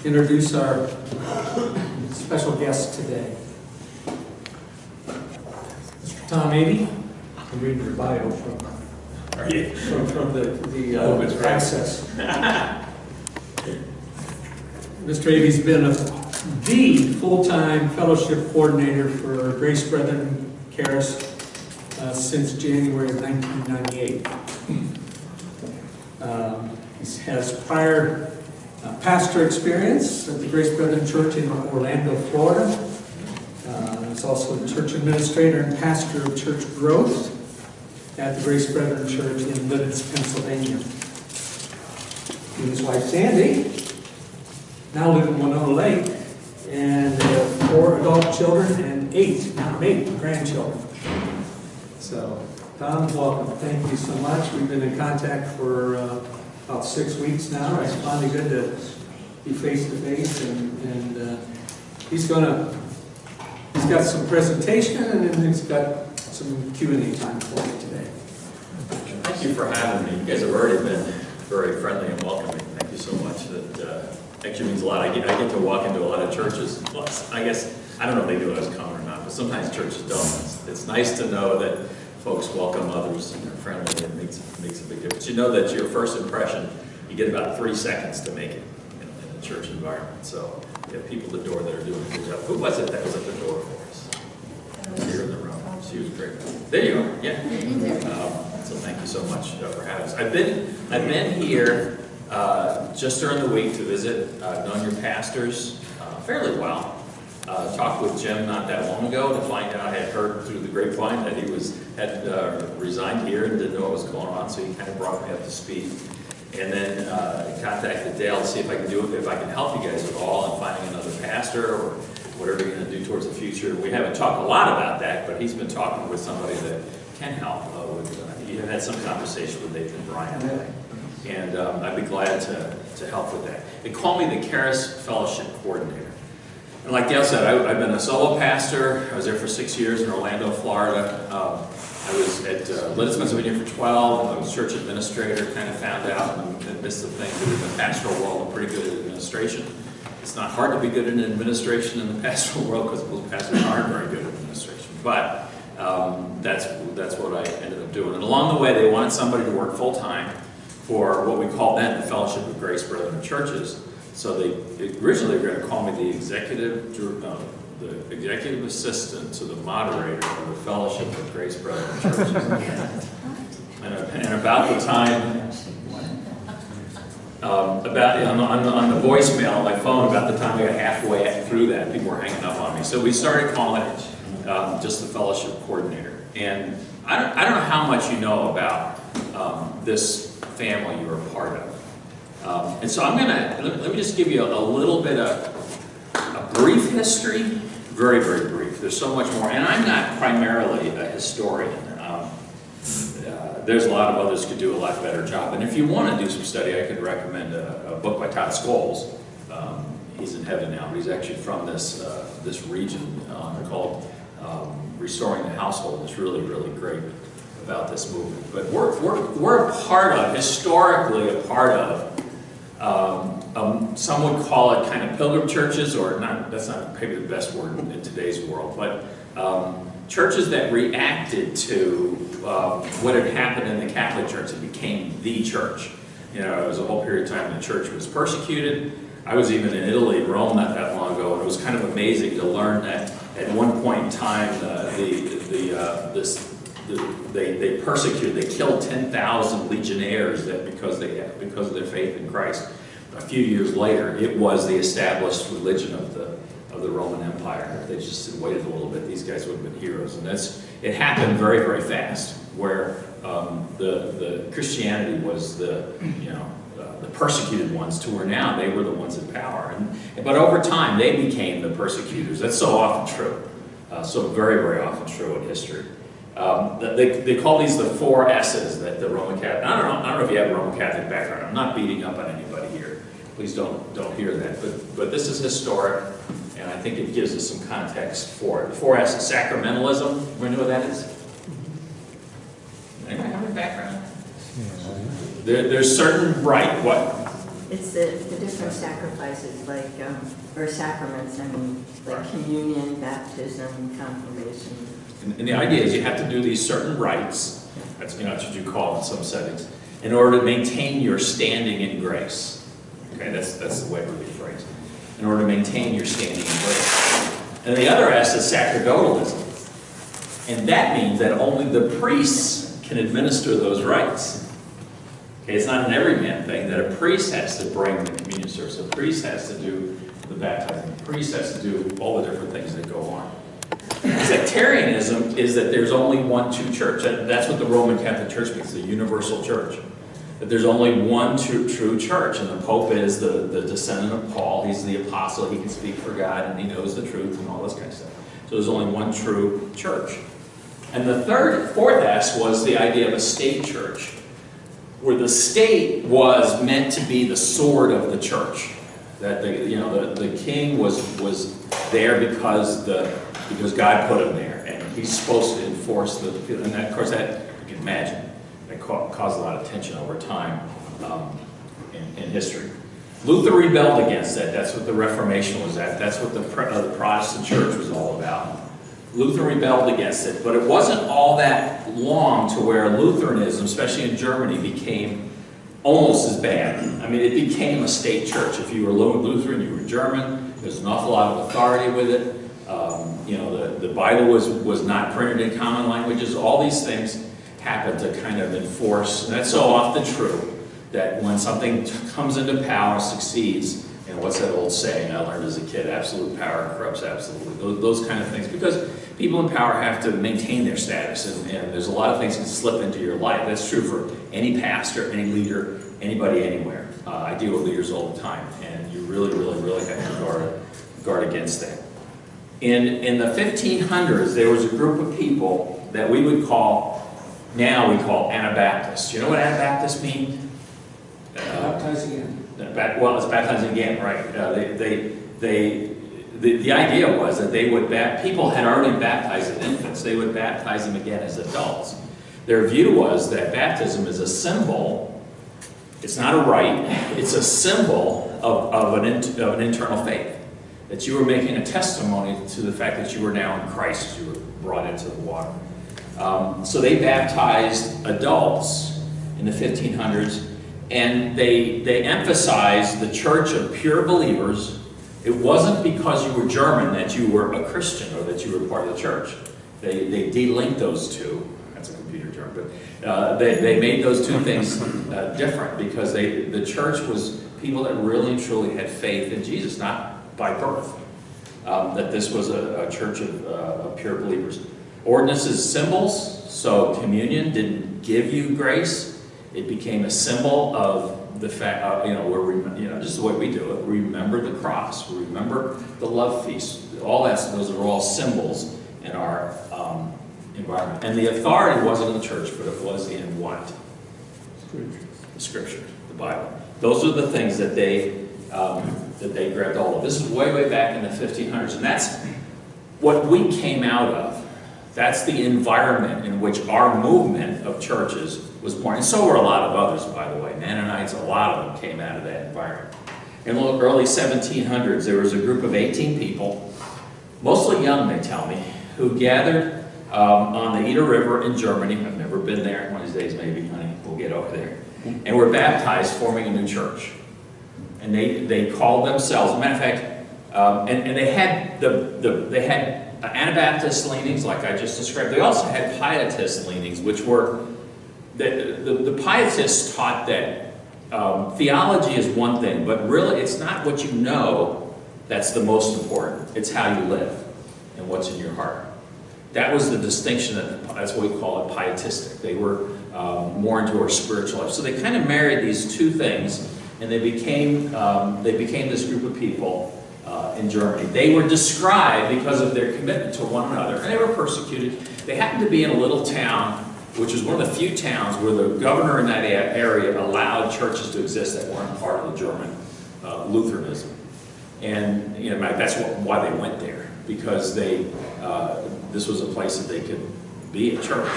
introduce our special guest today. Mr. Tom Avey. I'm reading your bio from the access. Mr. Avey's been the full-time fellowship coordinator for Grace Brethren Charis since January of 1998. He has prior pastor experience at the Grace Brethren Church in Orlando, Florida. He's also a church administrator and pastor of church growth at the Grace Brethren Church in Lidditz, Pennsylvania. He and his wife Sandy now live in Winona Lake, and they have 4 adult children and 8 grandchildren. So, Tom, welcome. Thank you so much. We've been in contact for about 6 weeks now. It's finally good to be face to face, and he's got some presentation, and then he's got some Q&A time for you today. Thank you for having me. You guys have already been very friendly and welcoming. Thank you so much. That actually means a lot. I get to walk into a lot of churches. Well, I guess, I don't know if they do it as common or not, but sometimes churches don't. It's nice to know that folks welcome others and are friendly. It makes a big difference. You know that your first impression, you get about 3 seconds to make it in a church environment. So you have people at the door that are doing a good job. Who was it that was at the door for us? Here in the room. She was great. There you are. Yeah. So thank you so much for having us. I've been here just during the week to visit. I've known your pastors fairly well. Talked with Jim not that long ago to find out. I had heard through the grapevine that he had resigned here and didn't know what was going on, so he kind of brought me up to speed. And then contacted Dale to see if I can help you guys at all in finding another pastor or whatever you're going to do towards the future. We haven't talked a lot about that, but he's been talking with somebody that can help. You had some conversation with David and Brian, and I'd be glad to help with that. They call me the Charis Fellowship Coordinator. And like Dale said, I've been a solo pastor. I was there for 6 years in Orlando, Florida. I was at Lidditz, Pennsylvania for 12. I was church administrator, kind of found out in the midst of things that in the pastoral world I'm pretty good at administration. It's not hard to be good in administration in the pastoral world because most pastors aren't very good at administration. But that's what I ended up doing. And along the way, they wanted somebody to work full-time for what we called then the Fellowship of Grace Brethren Churches. So they originally were going to call me the executive assistant to the moderator of the Fellowship of Grace Brethren Churches. and about the time, on the voicemail on my phone, about the time I got halfway through that, people were hanging up on me. So we started calling it just the Fellowship Coordinator. And I don't know how much you know about this family you're a part of. And so let me just give you a little bit of a brief history, very, very brief. There's so much more, and I'm not primarily a historian. There's a lot of others could do a lot better job. And if you want to do some study, I could recommend a book by Todd Scholes. He's in heaven now, but he's actually from this region called Restoring the Household. It's really, really great about this movement. But we're a part of, historically a part of, some would call it kind of pilgrim churches, or not, that's not maybe the best word in today's world, but churches that reacted to what had happened in the Catholic Church and became the church. You know, it was a whole period of time the church was persecuted. I was even in Italy, Rome, not that long ago, and it was kind of amazing to learn that at one point in time they persecuted, they killed 10,000 legionnaires because of their faith in Christ. A few years later, it was the established religion of the Roman Empire. If they just had waited a little bit, these guys would have been heroes. And it happened very, very fast, where the Christianity was the persecuted ones, to where now they were the ones in power. But over time, they became the persecutors. That's so often true. So very, very often true in history. They call these the 4 S's that the Roman Catholic. I don't know if you have a Roman Catholic background. I'm not beating up on anybody here. Please don't hear that. But this is historic, and I think it gives us some context for it. The 4 S's: sacramentalism. Everyone know what that is? Anybody have a background? There's certain, right, what? It's the different sacrifices, like, or sacraments, I mean, like communion, baptism, confirmation. And the idea is you have to do these certain rites, that's, that's what you call it in some settings, in order to maintain your standing in grace. Okay, that's the way it would be phrased. In order to maintain your standing in grace. And the other S is sacerdotalism. And that means that only the priests can administer those rites. Okay, it's not an everyman thing, that a priest has to bring the communion service, a priest has to do the baptizing, a priest has to do all the different things that go on. Sectarianism is that there's only one true church. That's what the Roman Catholic Church means, the universal church. That there's only one true church, and the Pope is the descendant of Paul. He's the apostle, he can speak for God, and he knows the truth and all this kind of stuff. So there's only one true church. And the fourth S was the idea of a state church, where the state was meant to be the sword of the church. That the king was there because God put him there, and he's supposed to enforce and of course that you can imagine that caused a lot of tension over time in history. Luther rebelled against that. That's what the Reformation was at. That's what the Protestant church was all about. Luther rebelled against it, but it wasn't all that long to where Lutheranism, especially in Germany, became almost as bad. I mean, it became a state church. If you were Lutheran, you were German. There's an awful lot of authority with it. The Bible was not printed in common languages. All these things happened to kind of enforce, and that's so often true, that when something comes into power, succeeds, and what's that old saying I learned as a kid, absolute power corrupts absolutely. Those kind of things, because people in power have to maintain their status, and there's a lot of things that can slip into your life. That's true for any pastor, any leader, anybody, anywhere. I deal with leaders all the time, and you really, really, really have to guard against that. In the 1500s, there was a group of people that we would now we call Anabaptists. You know what Anabaptists mean? Baptizing again. Well, it's baptizing again, right? The idea was that they would people had already baptized as infants. They would baptize them again as adults. Their view was that baptism is a symbol. It's not a rite. It's a symbol of an internal faith. That you were making a testimony to the fact that you were now in Christ as you were brought into the water. So they baptized adults in the 1500s, and they emphasized the church of pure believers. It wasn't because you were German that you were a Christian or that you were part of the church. They de-linked those two. That's a computer term, but they made those two things different, because the church was people that really and truly had faith in Jesus, not by birth. That this was a church of pure believers. Ordinances, symbols, so communion didn't give you grace. It became a symbol of the fact, where we, just the way we do it. We remember the cross. We remember the love feast. All that, those are all symbols in our environment. And the authority wasn't in the church, but it was in what? The Scriptures, the Bible. Those are the things that they grabbed hold of. This is way, way back in the 1500s, and that's what we came out of. That's the environment in which our movement of churches was born. And so were a lot of others, by the way. Mennonites, a lot of them came out of that environment. In the early 1700s, there was a group of 18 people, mostly young, they tell me, who gathered on the Eder River in Germany. I've never been there. One of these days, maybe, honey, we'll get over there. And were baptized, forming a new church. And they called themselves, as a matter of fact, and they had Anabaptist leanings, like I just described. They also had Pietist leanings, which were, the Pietists taught that theology is one thing, but really it's not what you know that's the most important. It's how you live and what's in your heart. That was the distinction, that's what we call it, pietistic. They were more into our spiritual life. So they kind of married these two things, and they became this group of people in Germany. They were described because of their commitment to one another, and they were persecuted. They happened to be in a little town, which was one of the few towns where the governor in that area allowed churches to exist that weren't part of the German Lutheranism. And that's why they went there, because this was a place that they could be a church.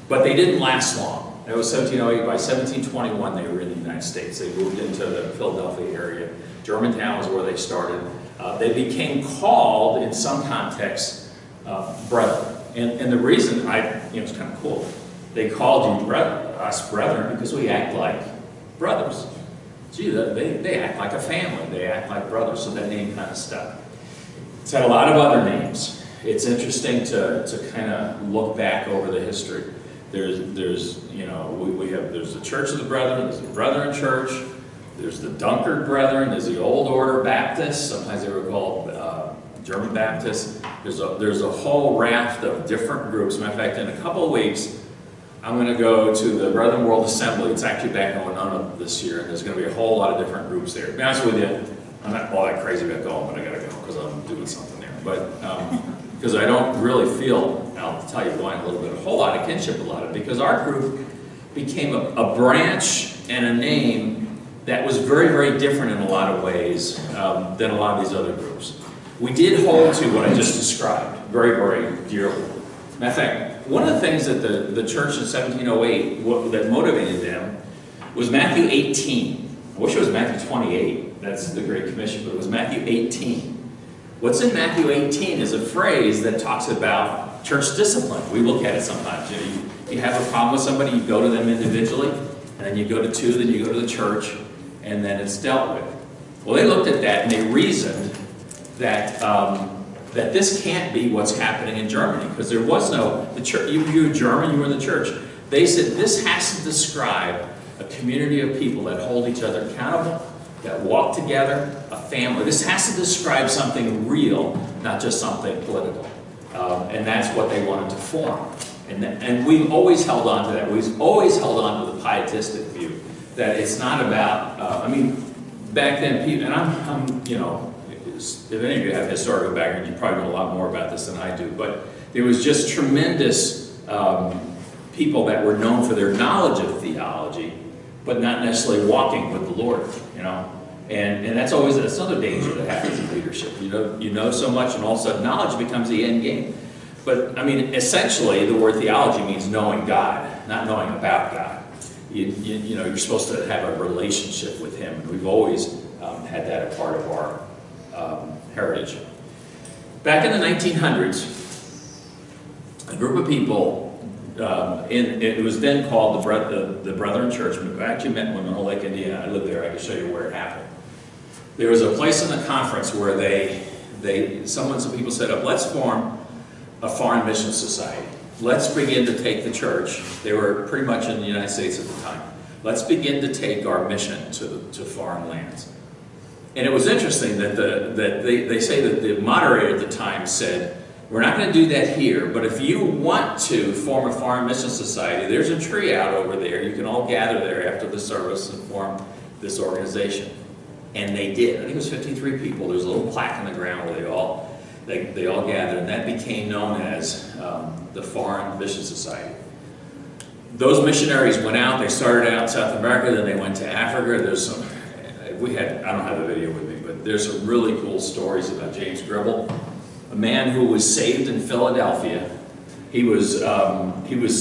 But they didn't last long. It was 1708. By 1721, they were in the United United States. They moved into the Philadelphia area. Germantown was where they started. They became called, in some contexts, brethren. And the reason it's kind of cool. They called you us brethren because we act like brothers. Gee, they act like a family. They act like brothers. So that name kind of stuck. It's had a lot of other names. It's interesting to kind of look back over the history. There's the Church of the Brethren, there's the Brethren Church, there's the Dunkard Brethren, there's the Old Order Baptists, sometimes they were called German Baptists. There's a whole raft of different groups. Matter of fact, in a couple of weeks, I'm going to go to the Brethren World Assembly. It's actually back in Winona this year, and there's going to be a whole lot of different groups there. To be honest with you, I'm not all that crazy about going, but I got to go because I'm doing something there. But because I don't really feel, I'll tell you why in a little bit, a whole lot of kinship with a lot of it, because our group became a branch and a name that was very, very different in a lot of ways than a lot of these other groups. We did hold to what I just described very, very dearly. Matter of fact, one of the things that the church in 1708, that motivated them, was Matthew 18. I wish it was Matthew 28. That's the Great Commission, but it was Matthew 18. What's in Matthew 18 is a phrase that talks about church discipline. We look at it sometimes. You have a problem with somebody, you go to them individually, and then you go to two, then you go to the church, and then it's dealt with. Well, they looked at that and they reasoned that that this can't be what's happening in Germany, because there was the church. You were German, you were in the church. They said this has to describe a community of people that hold each other accountable, that walk together, a family. This has to describe something real, not just something political. And that's what they wanted to form. And we've always held on to that. We've always held on to the pietistic view, that it's not about, back then, people, and I'm if any of you have historical background, you probably know a lot more about this than I do, but there was just tremendous people that were known for their knowledge of theology, but not necessarily walking with the Lord, And that's another danger that happens in leadership. You know so much, and all of a sudden knowledge becomes the end game. But essentially, the word theology means knowing God, not knowing about God. You're supposed to have a relationship with Him, and we've always had that a part of our heritage. Back in the 1900s, a group of people. It was then called the Brethren Church. I actually met in Winona Lake, Indiana. I lived there. I can show you where it happened. There was a place in the conference where some people set up, let's form a foreign mission society. Let's begin to take the church. They were pretty much in the United States at the time. Let's begin to take our mission to foreign lands. And it was interesting that they say that the moderator at the time said, we're not going to do that here, but if you want to form a foreign mission society, there's a tree out over there. You can all gather there after the service and form this organization. And they did. I think it was 53 people. There's a little plaque in the ground where they all gathered, and that became known as the Foreign Mission Society. Those missionaries went out. They started out in South America, then they went to Africa. I don't have the video with me, but there's some really cool stories about James Gribble. A man who was saved in Philadelphia. He was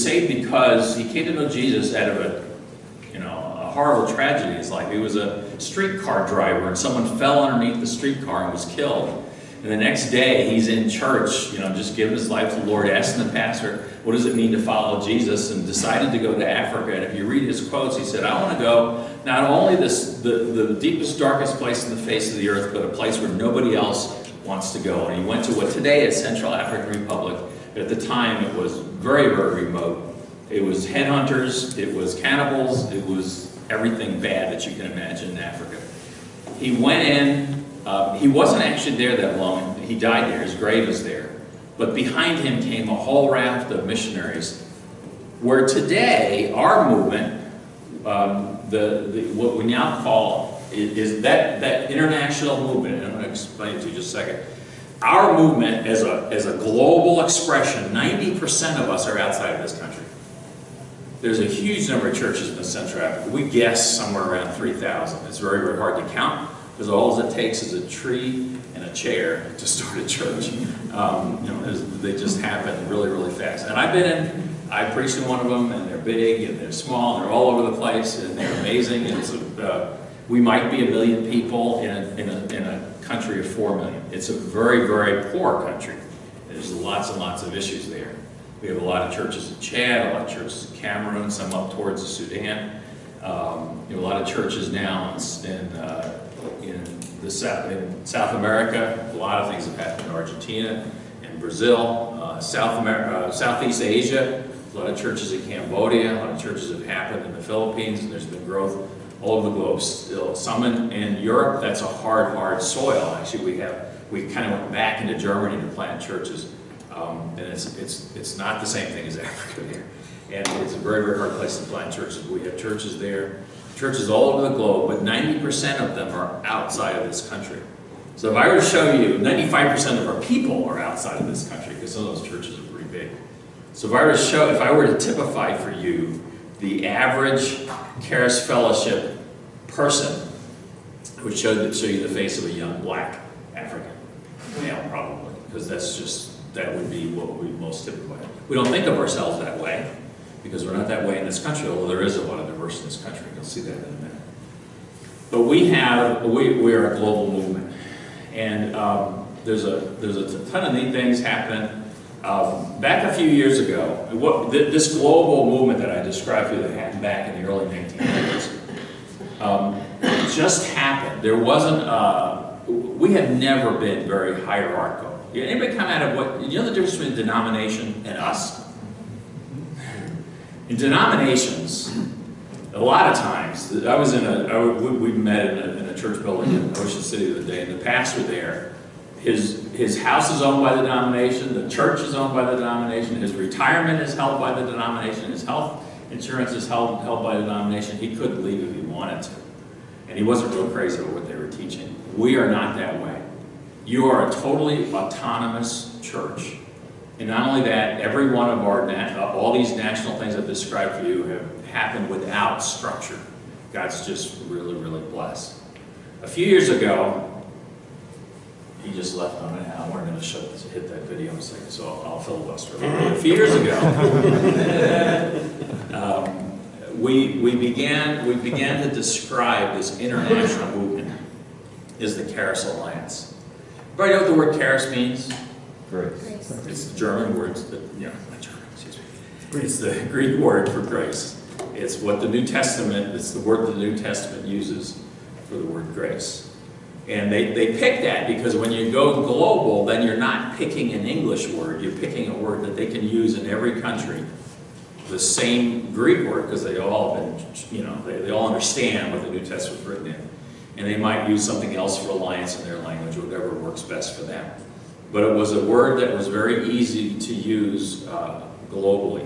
saved because he came to know Jesus out of a horrible tragedy in his life. He was a streetcar driver, and someone fell underneath the streetcar and was killed. And the next day, he's in church, just giving his life to the Lord, asking the pastor, what does it mean to follow Jesus? And decided to go to Africa. And if you read his quotes, he said, I want to go not only the deepest, darkest place in the face of the earth, but a place where nobody else wants to go. And he went to what today is Central African Republic. But at the time, it was very, very remote. It was headhunters, it was cannibals, it was everything bad that you can imagine in Africa. He went in, he wasn't actually there that long. He died there, his grave is there. But behind him came a whole raft of missionaries, where today, our movement, what we now call, is that international movement, and I'm going to explain it to you just a second. Our movement, as a global expression, 90% of us are outside of this country. There's a huge number of churches in Central Africa. We guess somewhere around 3,000. It's very, very hard to count, because all it takes is a tree and a chair to start a church. They just happen really, really fast. And I've been in I preach in one of them, and they're big, and they're small, and they're all over the place, and they're amazing. And it's we might be 1 million people in a country of 4 million. It's a very, very poor country. There's lots and lots of issues there. We have a lot of churches in Chad, a lot of churches in Cameroon, some up towards the Sudan. A lot of churches now in South America. A lot of things have happened in Argentina, in Brazil, Southeast Asia. A lot of churches in Cambodia. A lot of churches have happened in the Philippines, and there's been growth all over the globe. Still, some in Europe. That's a hard soil. Actually, we kind of went back into Germany to plant churches, and it's not the same thing as Africa here. And it's a very, very hard place to plant churches. We have churches there, churches all over the globe, but 90% of them are outside of this country. So if I were to show you, 95% of our people are outside of this country, because some of those churches are pretty big. So if I were to typify for you the average Charis Fellowship person, I would show you the face of a young black African male, probably, because that would be what we most typically. We don't think of ourselves that way, because we're not that way in this country, although there is a lot of diversity in this country. You'll see that in a minute. But we are a global movement, and there's a ton of neat things happening. Back a few years ago, this global movement that I described to you that happened back in the early 1900s just happened. There wasn't. We have never been very hierarchical. Anybody come out of what? You know the difference between denomination and us? In denominations, a lot of times, we met in a church building in Ocean City the other day, and the pastor there, his house is owned by the denomination, the church is owned by the denomination, his retirement is held by the denomination, his health insurance is held by the denomination. He couldn't leave if he wanted to. And he wasn't real crazy about what they were teaching. We are not that way. You are a totally autonomous church. And not only that, every one of all these national things I've described for you have happened without structure. God's just really, really blessed. A few years ago, he just left on it. Now we're going to hit that video in a second, so I'll filibuster. A few years ago, we began to describe this international movement as the Charis Alliance. Everybody know what the word charis means? Grace. It's the German word, not German, excuse me. It's the Greek word for grace. It's the word the New Testament uses for the word grace. And they picked that because when you go global, then you're not picking an English word, you're picking a word that they can use in every country. The same Greek word, because they all understand what the New Testament's written in. And they might use something else for alliance in their language, whatever works best for them. But it was a word that was very easy to use globally.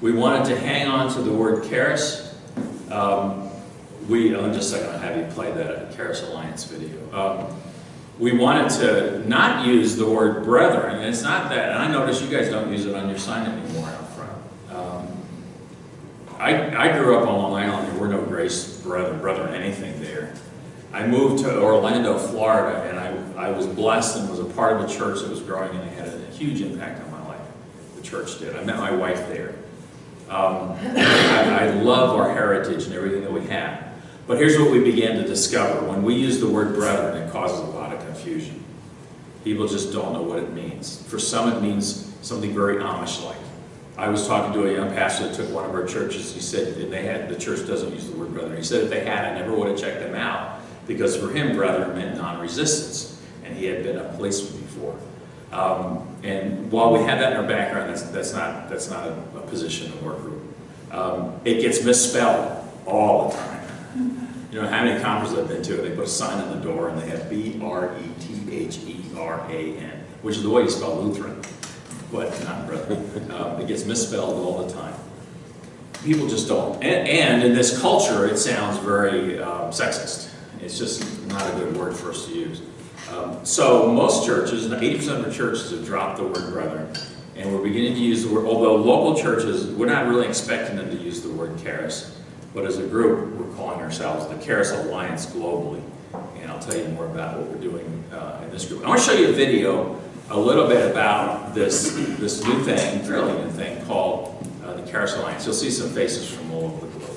We wanted to hang on to the word charis. In just a second, I'll have you play that Charis Alliance video. We wanted to not use the word brethren, and it's not that, and I notice you guys don't use it on your sign anymore out front. I grew up on Long Island. There were no Grace brethren, anything there. I moved to Orlando, Florida, and I was blessed and was a part of a church that was growing, and it had a huge impact on my life. The church did. I met my wife there. I love our heritage and everything that we have. But here's what we began to discover. When we use the word brethren, it causes a lot of confusion. People just don't know what it means. For some, it means something very Amish-like. I was talking to a young pastor that took one of our churches. He said the church doesn't use the word brethren. He said if they had, I never would have checked them out, because for him, brethren meant non-resistance, and he had been a policeman before. And while we have that in our background, that's not a position in our group. It gets misspelled all the time. You know how many conferences I've been to? They put a sign on the door and they have B-R-E-T-H-E-R-A-N, which is the way you spell Lutheran, but not brethren. It gets misspelled all the time. People just don't. And in this culture, it sounds very sexist. It's just not a good word for us to use. So most churches, 80% of our churches have dropped the word brethren. And we're beginning to use the word, although local churches, we're not really expecting them to use the word charis. But as a group, we're calling ourselves the Charis Alliance globally. And I'll tell you more about what we're doing in this group. I want to show you a video a little bit about this new thing, fairly new thing, called the Charis Alliance. You'll see some faces from all over the globe.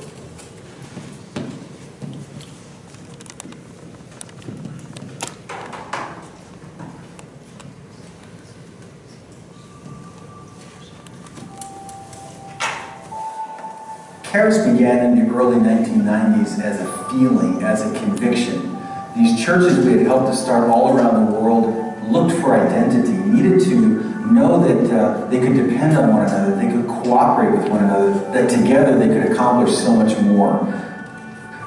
Charis began in the early 1990s as a feeling, as a conviction. These churches we had helped to start all around the world looked for identity, needed to know that they could depend on one another, they could cooperate with one another, that together they could accomplish so much more.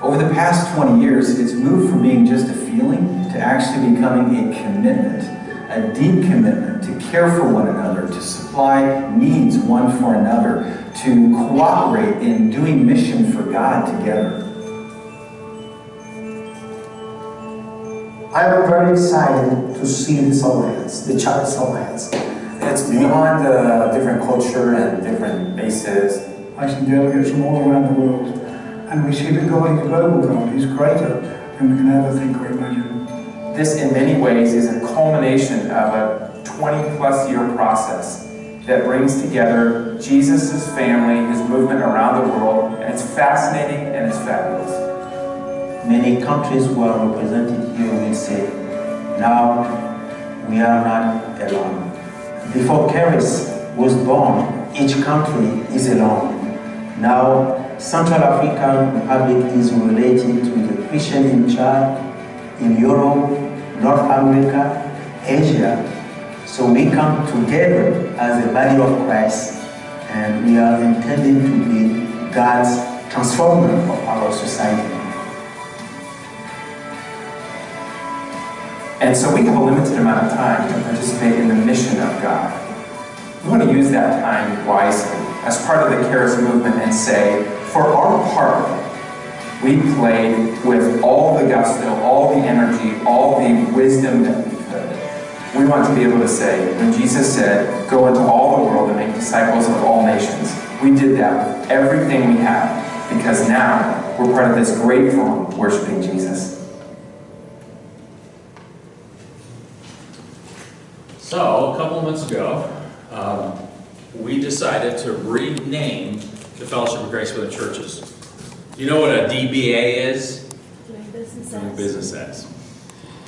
Over the past 20 years, it's moved from being just a feeling to actually becoming a commitment, a deep commitment to care for one another, to supply needs one for another, to cooperate in doing mission for God together. I'm very excited to see this alliance, the Charis Alliance. It's beyond different culture and different bases. I see delegates from all around the world, and we see that God is a global God. He's greater than we can ever think or imagine. This, in many ways, is a culmination of a 20-plus-year process that brings together Jesus' family, his movement around the world, and it's fascinating and it's fabulous. Many countries who are represented here will say, now we are not alone. Before Charis was born, each country is alone. Now, Central African Republic is related to the Christian in Chad, in Europe, North America, Asia. So we come together as a body of Christ, and we are intending to be God's transformer of our society. And so we have a limited amount of time to participate in the mission of God. We want to use that time wisely as part of the Charis movement and say, for our part, we played with all the gusto, all the energy, all the wisdom that we could. We want to be able to say, when Jesus said, go into all the world and make disciples of all nations, we did that with everything we have, because now we're part of this great throng worshiping Jesus. So, a couple of months ago, we decided to rename the Fellowship of Grace Within Churches. Do you know what a DBA is? Doing business Doing as. business as.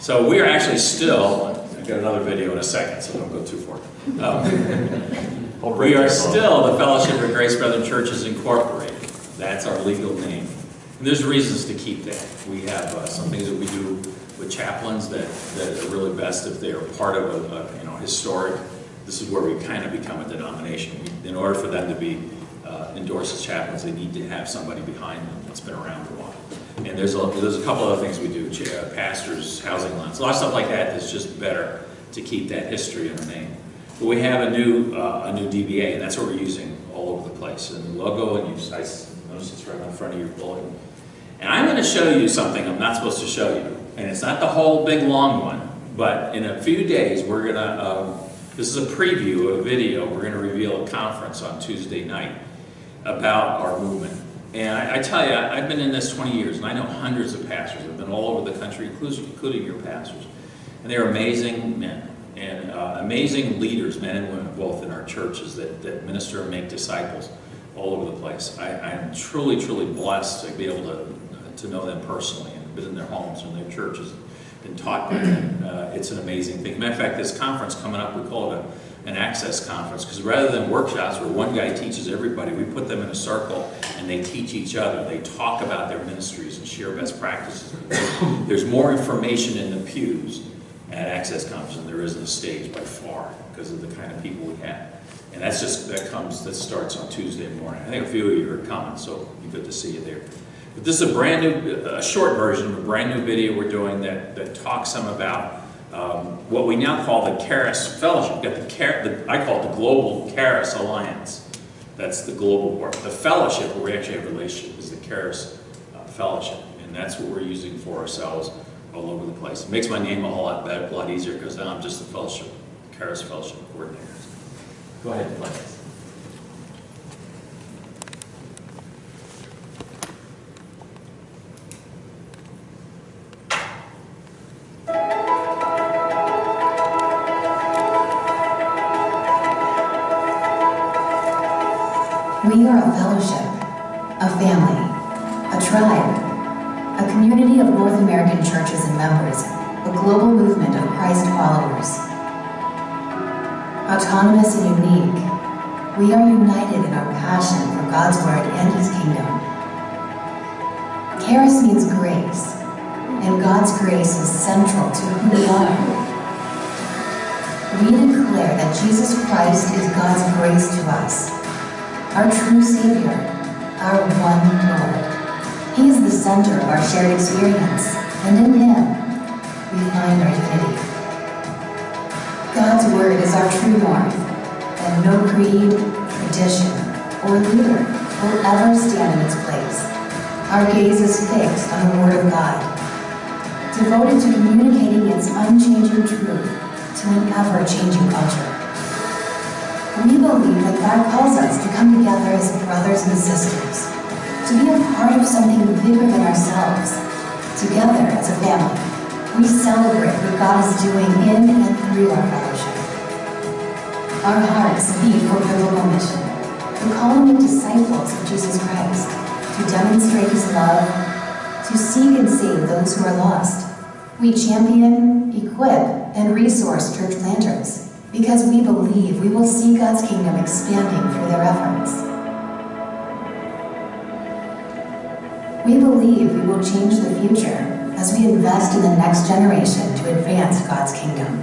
So we are actually still, I've got another video in a second, so don't go too far. We are still the Fellowship of Grace Brethren Churches Incorporated. That's our legal name. And there's reasons to keep that. We have some things that we do with chaplains that are really best if they are part of a historic. This is where we kind of become a denomination. In order for them to be endorsed as chaplains, they need to have somebody behind them that's been around for a while. And there's a couple other things we do, pastors, housing lots, a lot of stuff like that that's just better to keep that history in our name. But we have a new DBA, and that's what we're using all over the place. And the logo, and I notice it's right on front of your bulletin. And I'm going to show you something I'm not supposed to show you. And it's not the whole big long one, but in a few days we're going to, this is a preview of a video, we're going to reveal a conference on Tuesday night about our movement. And I tell you, I've been in this 20 years, and I know hundreds of pastors. I've been all over the country, including your pastors. And they're amazing men, and amazing leaders, men and women, both in our churches that minister and make disciples all over the place. I am truly, truly blessed to be able to know them personally and been in their homes and their churches and taught by them. It's an amazing thing. Matter of fact, this conference coming up, we call it an access conference, because rather than workshops where one guy teaches everybody, we put them in a circle and they teach each other. They talk about their ministries and share best practices. There's more information in the pews at access conference than there is in the stage by far, because of the kind of people we have. And that starts on Tuesday morning. I think a few of you are coming, so it'll be good to see you there. But this is a brand new, a short version of a brand new video we're doing that talks some about what we now call the Charis Fellowship. I call it the Global Charis Alliance. That's the global part. The fellowship, where we actually have a relationship, is the Charis Fellowship. And that's what we're using for ourselves all over the place. It makes my name a whole lot better, a lot easier, because now I'm just the fellowship, Charis Fellowship Coordinator. Go ahead and play this. we are a fellowship, a family, a tribe, a community of North American churches and members, a global movement of Christ followers. Autonomous and unique, we are united in our passion for God's Word and His kingdom. Charis means grace, and God's grace is central to who we are. We declare that Jesus Christ is God's grace to us, our true Savior, our one Lord. He is the center of our shared experience, and in Him, we find our unity. God's Word is our true north, and no creed, tradition, or leader will ever stand in its place. Our gaze is fixed on the Word of God, devoted to communicating its unchanging truth to an ever-changing culture. We believe that God calls us to come together as brothers and sisters, to be a part of something bigger than ourselves. Together as a family, we celebrate what God is doing in and through our fellowship. Our hearts beat for biblical mission, to call and make disciples of Jesus Christ, to demonstrate His love, to seek and save those who are lost. We champion, equip, and resource church planters because we believe we will see God's kingdom expanding through their efforts. We believe we will change the future as we invest in the next generation to advance God's kingdom.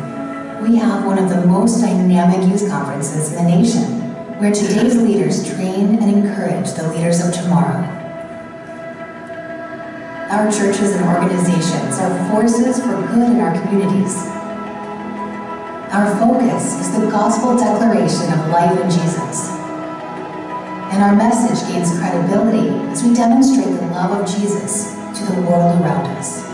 We have one of the most dynamic youth conferences in the nation, where today's leaders train and encourage the leaders of tomorrow. Our churches and organizations are forces for good in our communities. Our focus is the gospel declaration of life in Jesus. And our message gains credibility as we demonstrate the love of Jesus to the world around us.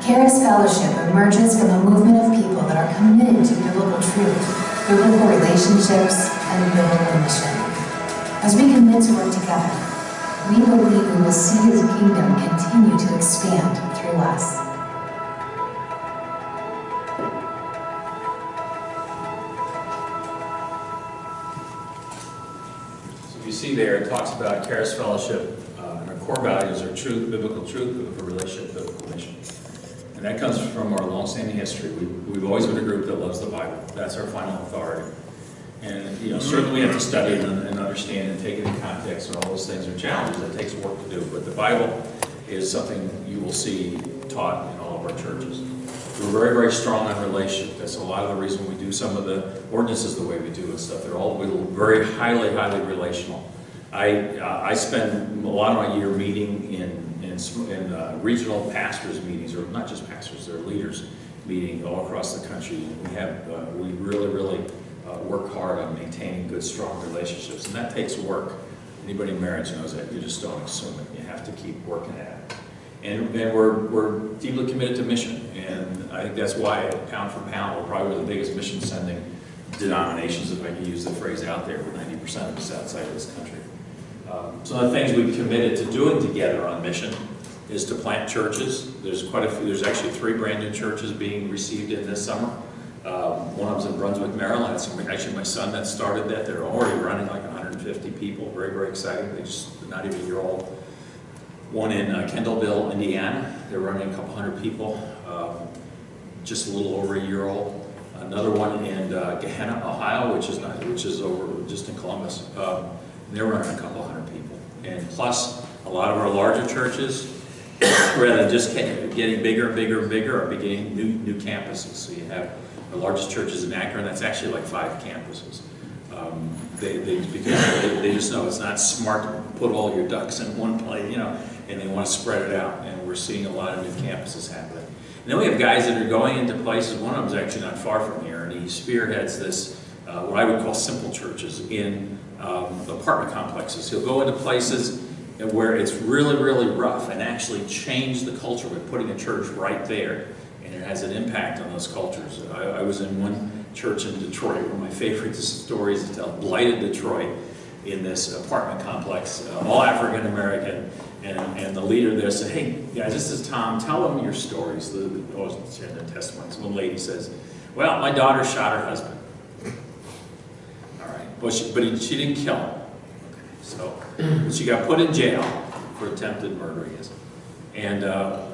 Charis Fellowship emerges from a movement of people that are committed to biblical truth, biblical relationships, and biblical mission. As we commit to work together, we believe we will see His kingdom continue to expand through us. So you see there, it talks about Charis Fellowship, and our core values are truth, biblical relationship, biblical mission. And that comes from our long-standing history. We've always been a group that loves the Bible. That's our final authority. And certainly we have to study it and understand and take it in context, and all those things are challenges. It takes work to do. But the Bible is something you will see taught in all of our churches. We're very, very strong on relationship. That's a lot of the reason we do some of the ordinances the way we do and stuff. They're all very highly, highly relational. I spend a lot of my year meeting in regional pastors meetings, or not just pastors, they're leaders meeting all across the country. And we really, really work hard on maintaining good, strong relationships, and that takes work. Anybody in marriage knows that. You just don't assume it. You have to keep working at it. And we're deeply committed to mission, and I think that's why, pound for pound, we're probably one of the biggest mission-sending denominations, if I can use the phrase out there, with 90% of us outside of this country. Some of the things we've committed to doing together on mission is to plant churches. There's quite a few. There's actually 3 brand new churches being received in this summer. One of them's in Brunswick, Maryland. It's actually my son that started that. They're already running like 150 people. Very, very exciting. They're not even a year old. One in Kendallville, Indiana. They're running a couple hundred people, just a little over a year old. Another one in Gehenna, Ohio, which is over just in Columbus. They're running a couple hundred people. And plus, a lot of our larger churches, rather than just getting bigger and bigger and bigger, are beginning new campuses. So you have the largest churches in Akron. That's actually like 5 campuses. Because they just know it's not smart to put all your ducks in one place, and they want to spread it out. And we're seeing a lot of new campuses happening. And then we have guys that are going into places. One of them is actually not far from here, and he spearheads this, what I would call simple churches in apartment complexes. He'll go into places where it's really, really rough and actually change the culture by putting a church right there. And it has an impact on those cultures. I was in one church in Detroit, one of my favorite stories to tell, blighted Detroit, in this apartment complex, all African American, and the leader there said, "Hey guys, this is Tom, tell them your stories." The sharing their testimonies. One lady says, "Well, my daughter shot her husband." All right, but she didn't kill him. So she got put in jail for attempted murder, I guess. And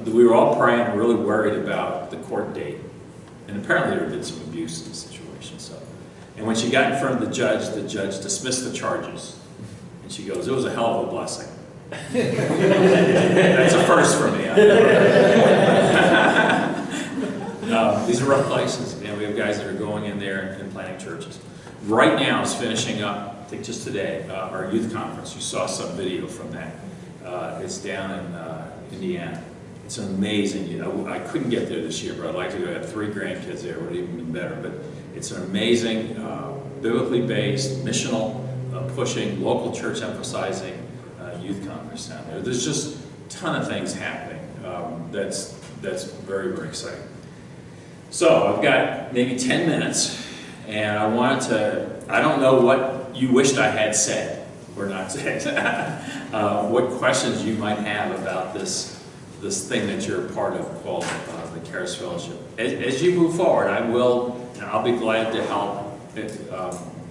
we were all praying and really worried about the court date. And apparently there had been some abuse in the situation. So, and when she got in front of the judge dismissed the charges. And she goes, "It was a hell of a blessing." That's a first for me. These are rough places, and we have guys that are going in there and planting churches. Right now, it's finishing up, I think just today, our youth conference. You saw some video from that. It's down in Indiana. It's amazing. You know, I couldn't get there this year, but I'd like to go. I have 3 grandkids there. It would have even been better. But it's an amazing, biblically based, missional, pushing, local church emphasizing youth conference down there. There's just a ton of things happening. That's very, very exciting. So I've got maybe 10 minutes, and I don't know what you wished I had said or not said. What questions you might have about this thing that you're a part of called the Charis Fellowship. As you move forward, I'll be glad to help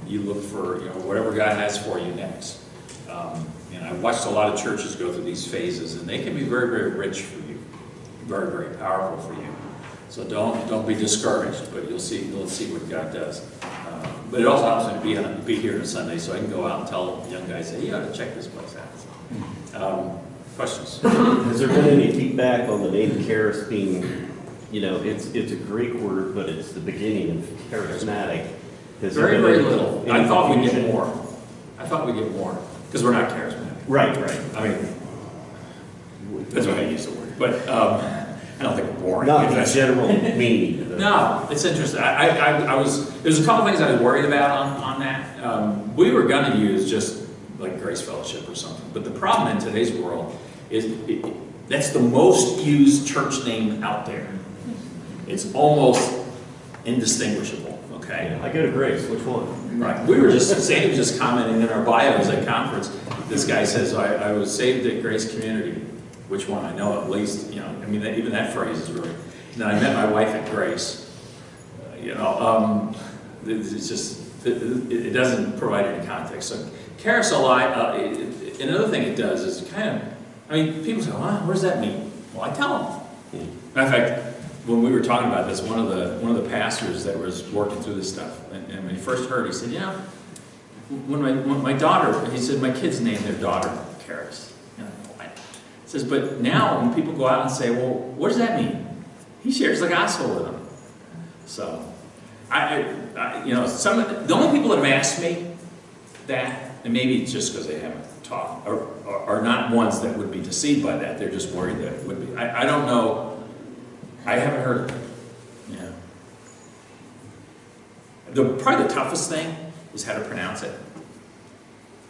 you look for whatever God has for you next. And I've watched a lot of churches go through these phases, and they can be very, very rich for you, very, very powerful for you. So don't be discouraged, but you'll see what God does. But it also helps me to be here on a Sunday, so I can go out and tell young guys, "Hey, you ought to check this place out." Questions? Has there been any feedback on the name Charis being, it's a Greek word, but it's the beginning of charismatic? Very, very little. I thought we'd get more. Because we're not charismatic. Right. I mean, that's why I use the word. But I don't think we're boring. Not the general meaning. No, it's interesting. There's a couple things I was worried about on that. We were going to use just like Grace Fellowship or something. But the problem in today's world is that's the most used church name out there. It's almost indistinguishable. Okay. I go to Grace. Which one? Right. Sandy was just commenting in our bios at conference. This guy says, I was saved at Grace Community. Which one? I know at least, even that phrase is really. And then I met my wife at Grace. It's just, it doesn't provide any context. So Charis another thing it does is people say, well, what does that mean? Well, I tell them. Matter of fact, when we were talking about this, one of the pastors that was working through this stuff, and when he first heard, he said, when my daughter, he said, my kids named their daughter Charis. He says, but now when people go out and say, well, what does that mean? He shares the gospel with them. So, the only people that have asked me that, and maybe it's just because they haven't talked, are not ones that would be deceived by that. They're just worried that it would be. I don't know. I haven't heard of it. Yeah. Probably the toughest thing is how to pronounce it.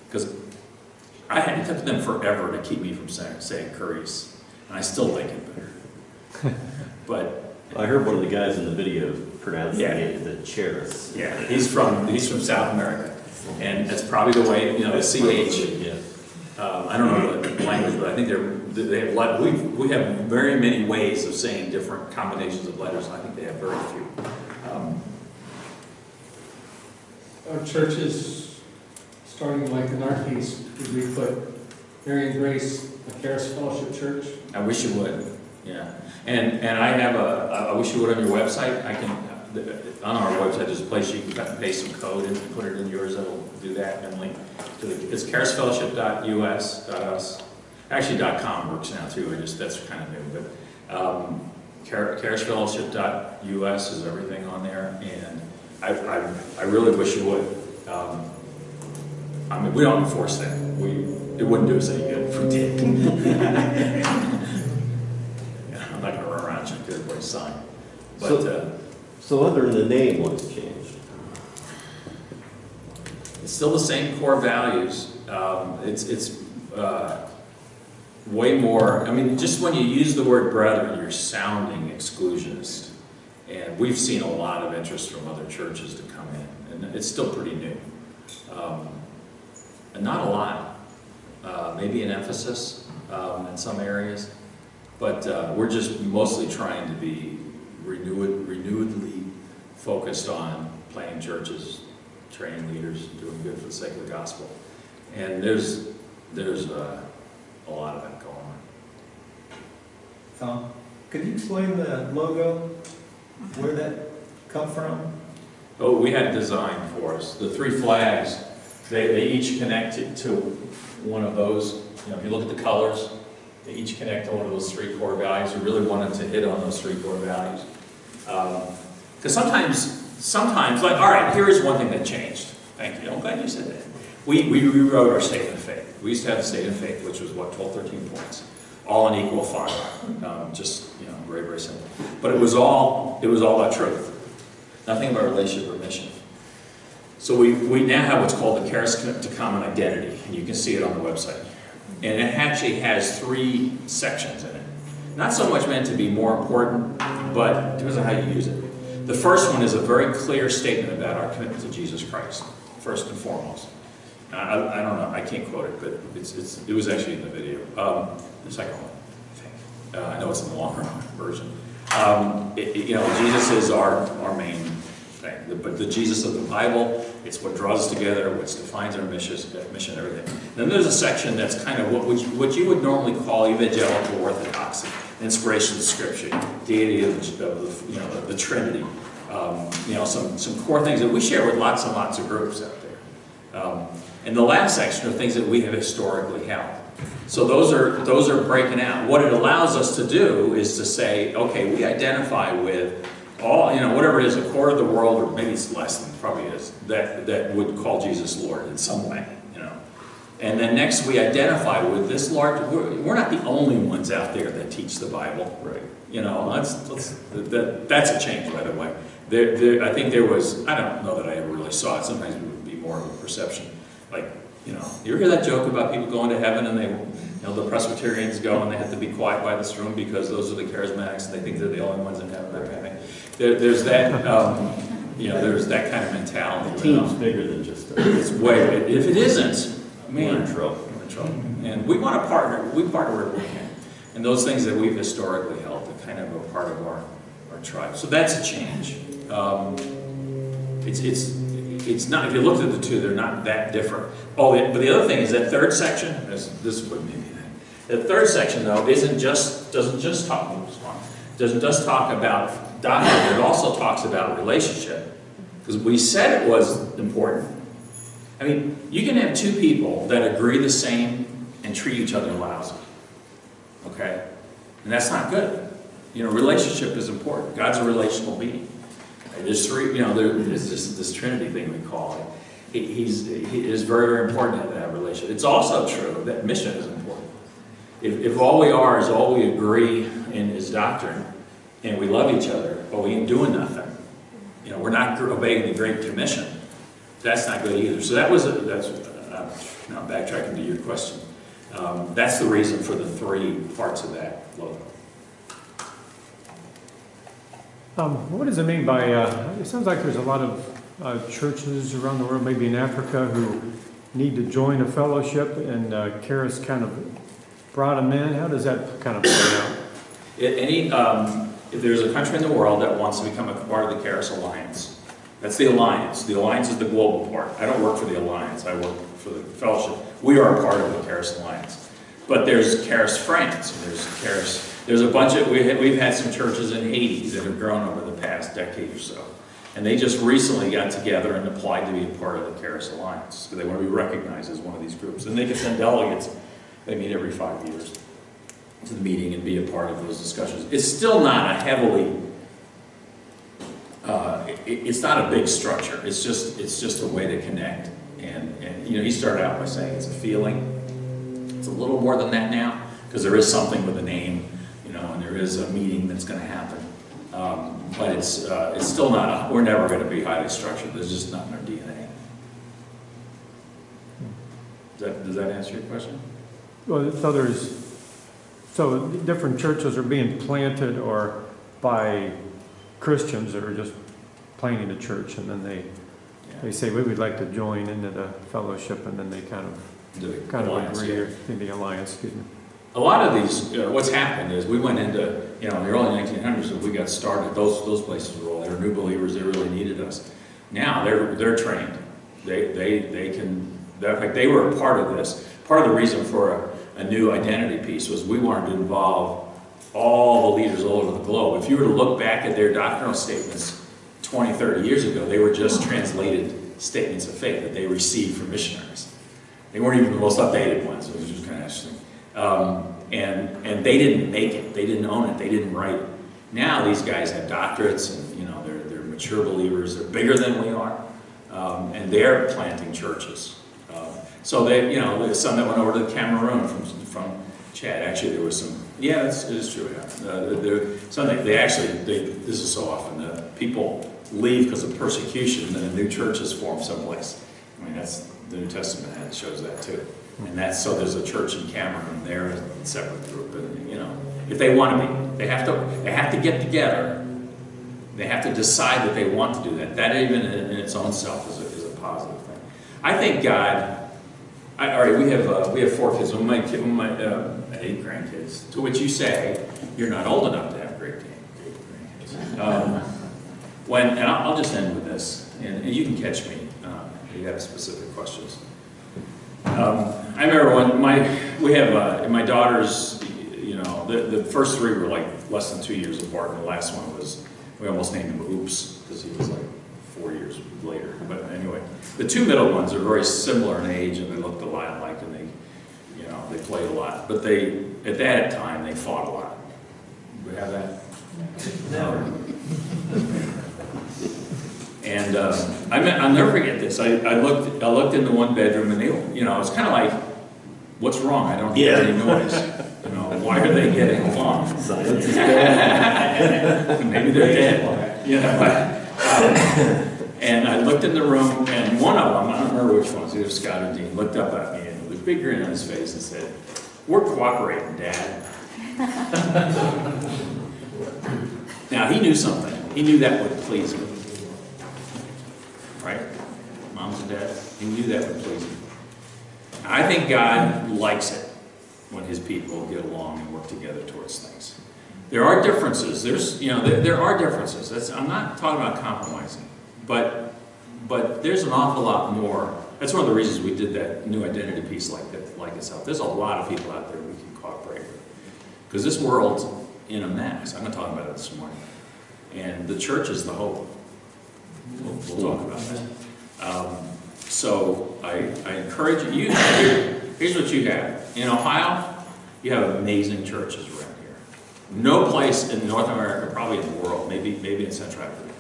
Because it took them forever to keep me from saying Charis. And I still like it better. But I heard one of the guys in the video pronouncing it the Charis. Yeah, he's from South America. And that's probably the way, the CH. Yeah. I don't know the language, but I think they have we have very many ways of saying different combinations of letters, and I think they have very few. Our churches, starting like in our case, would we put Marion Grace, a Charis Fellowship Church? I wish you would, yeah. And I have I wish you would on your website. I can on our website there's a place you can cut and paste some code and put it in yours that'll do that and link to it's charisfellowship.us. Actually .com works now too. That's kind of new, but charisfellowship.us is everything on there, and I really wish you would. We don't enforce that. It wouldn't do us any good if we did. I'm not going to run around and check everybody's sign. But so other than the name, what has changed? It's still the same core values. It's way more. Just when you use the word brethren, you're sounding exclusionist. And we've seen a lot of interest from other churches to come in, and it's still pretty new. And not a lot. Maybe an emphasis in some areas, but we're just mostly trying to be renewedly focused on planting churches, training leaders, doing good for the sake of the gospel. And there's a lot of that going on. Tom, could you explain the logo, where that come from? Oh, we had it designed for us. The three flags, they each connect to one of those. You know, if you look at the colors, they each connect to one of those three core values. We really wanted to hit on those three core values. Because sometimes, like, all right, here is one thing that changed. Thank you. I'm glad you said that. We rewrote our statement of faith. We used to have a statement of faith, which was, what, 12, 13 points. All in equal fire. Just, you know, very, very simple. But it was all about truth. Nothing about relationship or mission. So we now have what's called the Charis to Common Identity, and you can see it on the website. And it actually has 3 sections in it. Not so much meant to be more important, but it depends on how you use it. The first one is a very clear statement about our commitment to Jesus Christ, first and foremost. I don't know, I can't quote it, but it was actually in the video. The second one, I think. I know it's in the longer version. You know, Jesus is our main thing. But the Jesus of the Bible, it's what draws us together, what defines our mission, everything. Then there's a section that's kind of what you would normally call evangelical orthodoxy, inspiration of Scripture, deity of the Trinity. You know, some core things that we share with lots and lots of groups out there. And the last section are things that we have historically held. So those are breaking out. What it allows us to do is to say, okay, we identify with all, you know, whatever it is, a quarter of the world, or maybe it's less than, probably is, that would call Jesus Lord in some way, you know. And then next we identify with this large, we're not the only ones out there that teach the Bible. Right. You know, that's a change, by the way. I think there was, I don't know that I ever really saw it, sometimes it would be more of a perception. Like, you know, you ever hear that joke about people going to heaven and they, you know, the Presbyterians go and they have to be quiet by this room because those are the charismatics and they think they're the only ones in heaven, that kind of thing. There's that, you know, there's that kind of mentality. The team's bigger than just us. It's way, if it isn't, man, we're in trouble. We're in trouble. And we want to partner, we partner where we can. And those things that we've historically held are kind of a part of our tribe. So that's a change. It's not, if you looked at the two, they're not that different. Oh, but the other thing is that third section, this is what made me that. The third section, though, doesn't just talk about doctrine, it also talks about relationship. Because we said it was important. I mean, you can have two people that agree the same and treat each other lousy. Okay? And that's not good. You know, relationship is important. God's a relational being. There's 3, you know, there's just this Trinity thing we call it. He is very, very important to have that relationship. It's also true that mission is important. If all we are is all we agree in is doctrine, and we love each other, but we ain't doing nothing, you know, we're not obeying the Great Commission, that's not good either. So that's now backtracking to your question. That's the reason for the 3 parts of that logo. What does it mean by, it sounds like there's a lot of churches around the world, maybe in Africa, who need to join a fellowship, and Charis kind of brought them in. How does that kind of play out? If there's a country in the world that wants to become a part of the Charis Alliance, that's the Alliance. The Alliance is the global part. I don't work for the Alliance, I work for the fellowship. We are a part of the Charis Alliance. But there's Charis France, there's a bunch of, we've had some churches in Haiti that have grown over the past decade or so. And they just recently got together and applied to be a part of the Charis Alliance. So they want to be recognized as one of these groups. And they can send delegates, they meet every 5 years, to the meeting and be a part of those discussions. It's still not a heavily, it's not a big structure. It's just a way to connect. And you know, he started out by saying it's a feeling. It's a little more than that now, because there is something with a name, you know, and there is a meeting that's going to happen. But it's still not, we're never going to be highly structured. There's just not in our DNA. Does that answer your question? Well, so different churches are being planted or by Christians that are just planting a church, and then they say, we would like to join into the fellowship, and then they kind of agree, in the alliance, excuse me. A lot of these, what's happened is we went into, you know, in the early 1900s when we got started, those places were all, they were new believers, they really needed us. Now they're trained. They can In fact, they were a part of this. Part of the reason for a new identity piece was we wanted to involve all the leaders all over the globe. If you were to look back at their doctrinal statements 20, 30 years ago, they were just translated statements of faith that they received from missionaries. They weren't even the most updated ones, which was kind of interesting. And they didn't make it. They didn't own it. They didn't write it. Now these guys have doctorates, and they're mature believers. They're bigger than we are, and they're planting churches. So there's some that went over to Cameroon from Chad. Actually, there was some. Yeah, it is true. Yeah. This is so often people leave because of persecution, and a new church is formed someplace. I mean, that's the New Testament shows that too. And so there's a church in Cameroon. They're a separate group, and if they want to be, they have to get together. They have to decide that they want to do that. That even in its own self is a positive thing. I think God. All right, we have 4 kids. My 8 grandkids. To which you say, you're not old enough to have great grandkids. And I'll just end with this, and you can catch me if you have specific questions. I remember when my daughters, the first 3 were like less than 2 years apart, and the last one we almost named him Oops, because he was like 4 years later. But anyway, the 2 middle ones are very similar in age, and they looked a lot alike, and they played a lot. But at that time, they fought a lot. Do we have that? No. And I'll never forget this. I looked into one bedroom, and they, it's kind of like, what's wrong? I don't hear any noise. Why are they getting along? Silence is bad. Maybe they're dead. And I looked in the room, and one of them, I don't remember which ones, either Scott or Dean, looked up at me and with a big grin on his face and said, "We're cooperating, Dad." Now, he knew something. He knew that would please me. Right? Moms and dads, he knew that would please me. I think God likes it when his people get along and work together towards things. There are differences. There are differences. I'm not talking about compromising, but there's an awful lot more. That's one of the reasons we did that new identity piece like this out. There's a lot of people out there we can cooperate with, because this world's in a mess. I'm going to talk about it this morning, and the church is the hope. We'll talk about that. So I encourage you. Here's what you have in Ohio. You have amazing churches around here. No place in North America, probably in the world, maybe in Central Africa,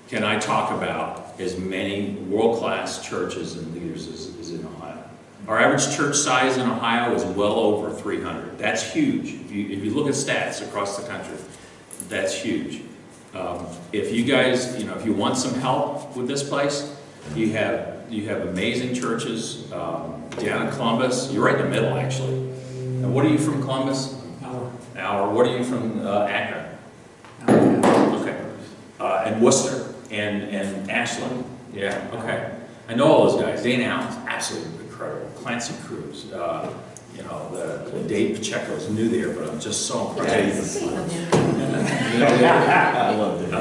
can I talk about as many world-class churches and leaders as in Ohio. Our average church size in Ohio is well over 300. That's huge. If you look at stats across the country, that's huge. If you guys, if you want some help with this place, you have amazing churches down in Columbus. You're right in the middle, actually. And what are you from, Columbus? Hour. What are you from, Akron? Okay. And Worcester and Ashland. Yeah. Okay. I know all those guys. Dane Allen's absolutely incredible. Clancy Cruz. The Dave Pacheco's new there, but I'm just so impressed. I loved it.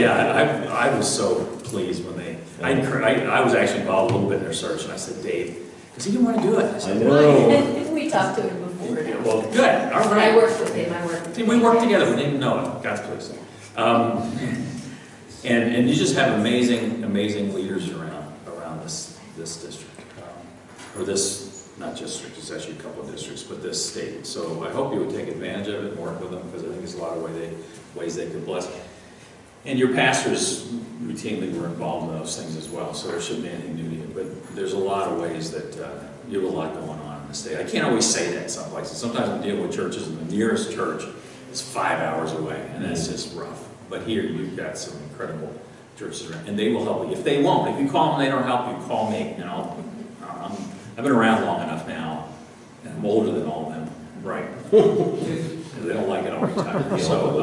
I was so pleased when I was actually involved a little bit in their search, and I said, Dave, because he didn't want to do it. I said, know. We talked to him before. Well, good. All right. I worked with him. See, we worked together. We didn't know it. God's pleased. And you just have amazing leaders around this district, or this. Not just district, it's actually a couple of districts, but this state. So I hope you would take advantage of it and work with them, because I think there's a lot of ways they could bless. And your pastors routinely were involved in those things as well, so there shouldn't be anything new to you. But there's a lot of ways that you have a lot going on in the state. I can't always say that in some places. Sometimes we deal with churches, and the nearest church is 5 hours away, and that's just rough. But here you've got some incredible churches around, and they will help you. If they won't, if you call them and they don't help you, call me, and I've been around long enough now, and I'm older than all of them, right? They don't like it all the time. So,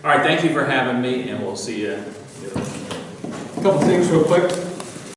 all right, thank you for having me, and we'll see you. A couple things real quick.